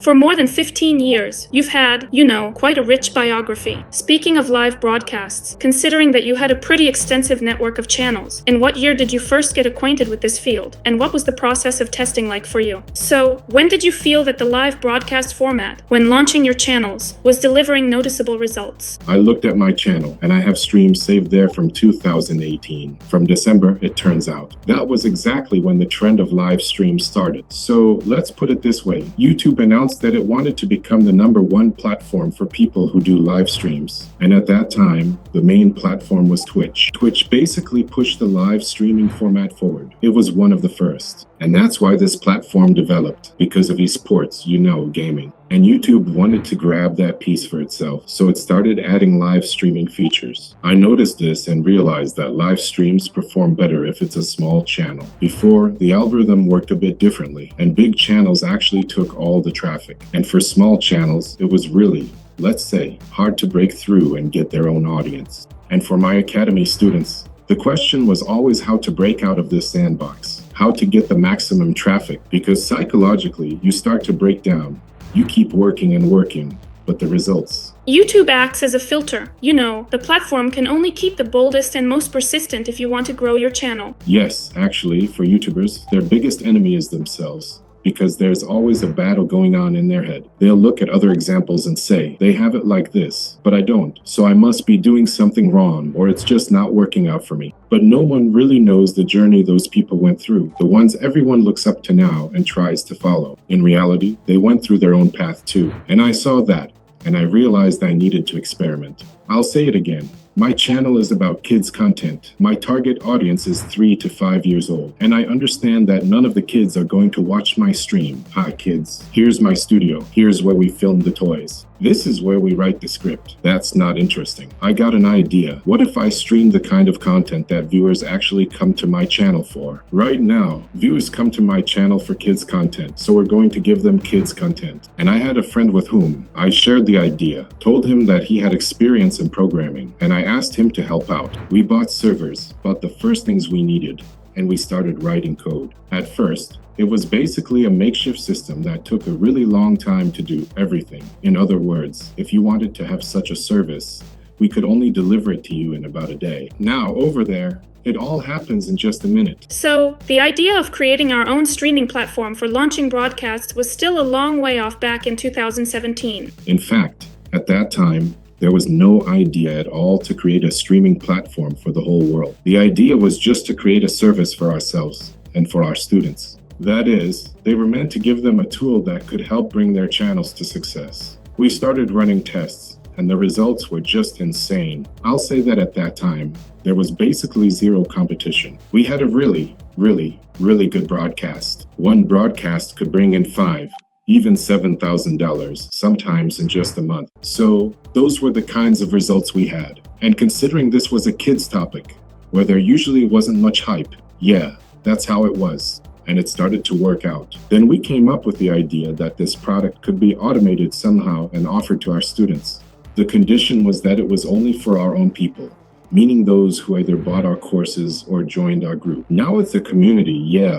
For more than 15 years, you've had, quite a rich biography. Speaking of live broadcasts, considering that you had a pretty extensive network of channels, in what year did you first get acquainted with this field? And what was the process of testing like for you? So, when did you feel that the live broadcast format, when launching your channels, was delivering noticeable results? I looked at my channel, and I have streams saved there from 2018. From December, it turns out. That was exactly when the trend of live streams started. So, let's put it this way. YouTube announced that it wanted to become the #1 platform for people who do live streams. And at that time, the main platform was Twitch. Twitch basically pushed the live streaming format forward. It was one of the first. And that's why this platform developed, because of esports, gaming. And YouTube wanted to grab that piece for itself, so it started adding live streaming features. I noticed this and realized that live streams perform better if it's a small channel. Before, the algorithm worked a bit differently, and big channels actually took all the traffic. And for small channels, it was really, let's say, hard to break through and get their own audience. And for my academy students, the question was always how to break out of this sandbox, how to get the maximum traffic, because psychologically, you start to break down. You keep working and working, but the results. YouTube acts as a filter. The platform can only keep the boldest and most persistent if you want to grow your channel. Yes, actually, for YouTubers, their biggest enemy is themselves. Because there's always a battle going on in their head. They'll look at other examples and say, they have it like this, but I don't, so I must be doing something wrong, or it's just not working out for me. But no one really knows the journey those people went through, the ones everyone looks up to now and tries to follow. In reality, they went through their own path too, and I saw that, and I realized I needed to experiment. I'll say it again. My channel is about kids content. My target audience is 3 to 5 years old, and I understand that none of the kids are going to watch my stream. Hi kids, here's my studio. Here's where we film the toys. This is where we write the script. That's not interesting. I got an idea. What if I stream the kind of content that viewers actually come to my channel for? Right now, viewers come to my channel for kids content, so we're going to give them kids content. And I had a friend with whom I shared the idea, told him that he had experience in programming, and I asked him to help out. We bought servers, bought the first things we needed, and we started writing code. At first, it was basically a makeshift system that took a really long time to do everything. In other words, if you wanted to have such a service, we could only deliver it to you in about a day. Now, over there, it all happens in just a minute. So, the idea of creating our own streaming platform for launching broadcasts was still a long way off back in 2017. In fact, at that time, there was no idea at all to create a streaming platform for the whole world. The idea was just to create a service for ourselves and for our students. That is, they were meant to give them a tool that could help bring their channels to success. We started running tests, and the results were just insane. I'll say that at that time, there was basically zero competition. We had a really good broadcast. One broadcast could bring in $5,000, even $7,000, sometimes in just a month. So, those were the kinds of results we had. And considering this was a kids topic, where there usually wasn't much hype, yeah, that's how it was. And it started to work out. Then we came up with the idea that this product could be automated somehow and offered to our students. The condition was that it was only for our own people, meaning those who either bought our courses or joined our group. Now it's a community,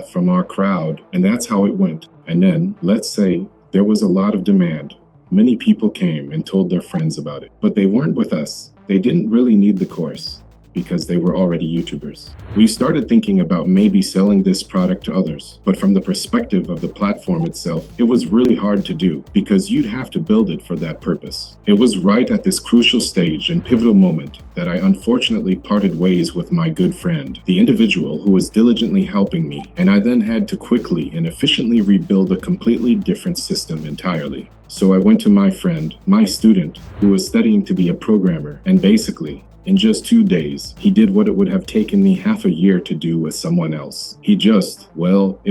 from our crowd, and that's how it went. And then, let's say, there was a lot of demand. Many people came and told their friends about it, but they weren't with us. They didn't really need the course, because they were already YouTubers. We started thinking about maybe selling this product to others, but from the perspective of the platform itself, it was really hard to do because you'd have to build it for that purpose. It was right at this crucial stage and pivotal moment that I unfortunately parted ways with my good friend, the individual who was diligently helping me, and I then had to quickly and efficiently rebuild a completely different system entirely. So I went to my friend, my student, who was studying to be a programmer, and basically, in just 2 days, he did what it would have taken me half a year to do with someone else. It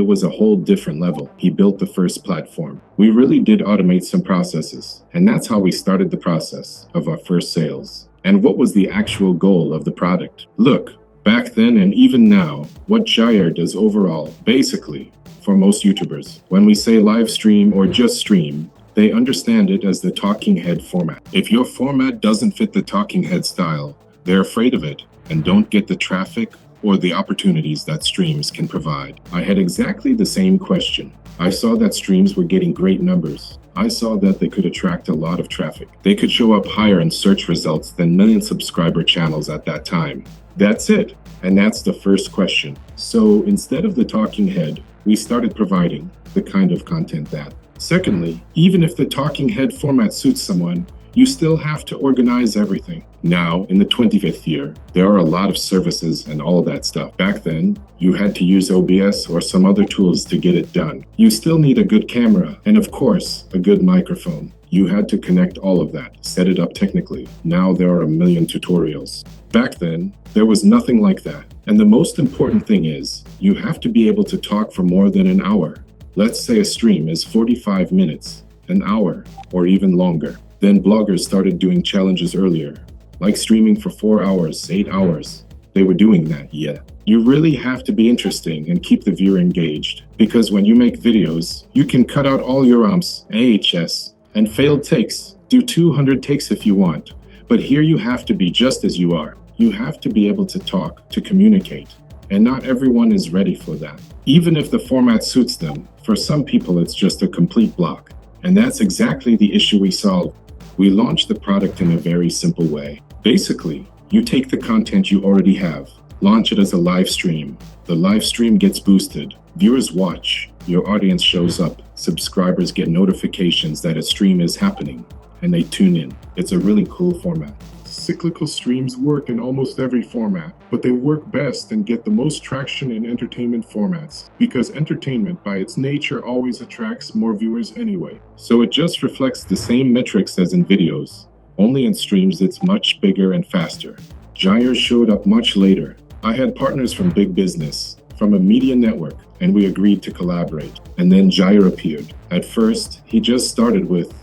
was a whole different level. He built the first platform. We really did automate some processes, and that's how we started the process of our first sales. And what was the actual goal of the product? Look, back then and even now, what Gyre does overall, basically, for most YouTubers, when we say live stream or just stream, they understand it as the talking head format. If your format doesn't fit the talking head style, they're afraid of it and don't get the traffic or the opportunities that streams can provide. I had exactly the same question. I saw that streams were getting great numbers, I saw that they could attract a lot of traffic. They could show up higher in search results than million subscriber channels at that time. That's it. And that's the first question. So instead of the talking head, we started providing the kind of content that. Secondly, even if the talking head format suits someone, you still have to organize everything. Now, in the 25th year, there are a lot of services and all that stuff. Back then, you had to use OBS or some other tools to get it done. You still need a good camera and, of course, a good microphone. You had to connect all of that, set it up technically. Now there are a million tutorials. Back then, there was nothing like that. And the most important thing is, you have to be able to talk for more than an hour. Let's say a stream is 45 minutes, an hour, or even longer. Then bloggers started doing challenges earlier, like streaming for 4 hours, 8 hours. They were doing that, yeah. You really have to be interesting and keep the viewer engaged, because when you make videos, you can cut out all your AHS, and failed takes. Do 200 takes if you want. But here you have to be just as you are. You have to be able to talk, to communicate. And not everyone is ready for that. Even if the format suits them, for some people it's just a complete block. And that's exactly the issue we solved. We launched the product in a very simple way. Basically, you take the content you already have, launch it as a live stream. The live stream gets boosted. Viewers watch, your audience shows up, subscribers get notifications that a stream is happening, and they tune in. It's a really cool format. Cyclical streams work in almost every format, but they work best and get the most traction in entertainment formats, because entertainment by its nature always attracts more viewers anyway. So it just reflects the same metrics as in videos, only in streams it's much bigger and faster. Gyre showed up much later. I had partners from big business, from a media network, and we agreed to collaborate. And then Gyre appeared. At first, he just started with,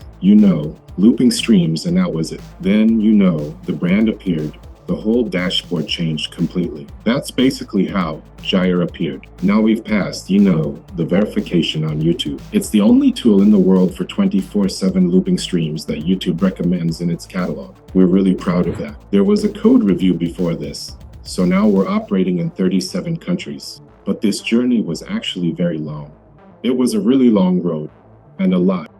looping streams, and that was it. Then, the brand appeared. The whole dashboard changed completely. That's basically how Gyre appeared. Now we've passed, the verification on YouTube. It's the only tool in the world for 24/7 looping streams that YouTube recommends in its catalog. We're really proud of that. There was a code review before this, so now we're operating in 37 countries. But this journey was actually very long. It was a really long road, and a lot.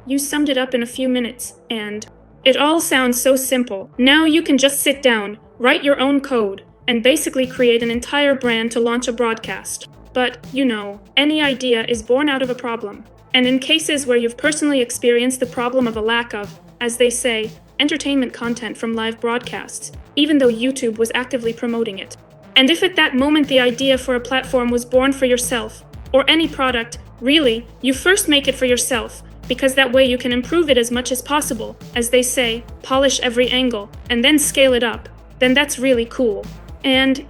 You summed it up in a few minutes, and it all sounds so simple. Now you can just sit down, write your own code, and basically create an entire brand to launch a broadcast. But, any idea is born out of a problem. And in cases where you've personally experienced the problem of a lack of, as they say, entertainment content from live broadcasts, even though YouTube was actively promoting it. And if at that moment the idea for a platform was born for yourself, or any product, really, you first make it for yourself, because that way you can improve it as much as possible, as they say, polish every angle, and then scale it up, then that's really cool. And,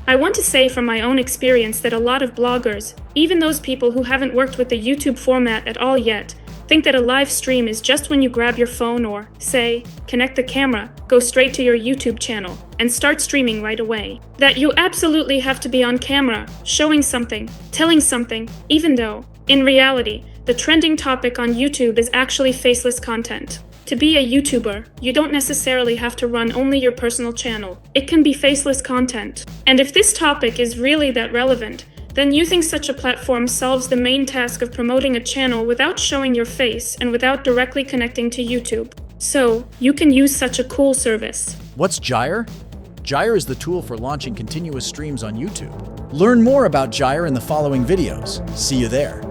I want to say from my own experience that a lot of bloggers, even those people who haven't worked with the YouTube format at all yet, think that a live stream is just when you grab your phone or, say, connect the camera, go straight to your YouTube channel, and start streaming right away. That you absolutely have to be on camera, showing something, telling something, even though, in reality, the trending topic on YouTube is actually faceless content. To be a YouTuber, you don't necessarily have to run only your personal channel. It can be faceless content. And if this topic is really that relevant, then using such a platform solves the main task of promoting a channel without showing your face and without directly connecting to YouTube. So, you can use such a cool service. What's Gyre? Gyre is the tool for launching continuous streams on YouTube. Learn more about Gyre in the following videos. See you there.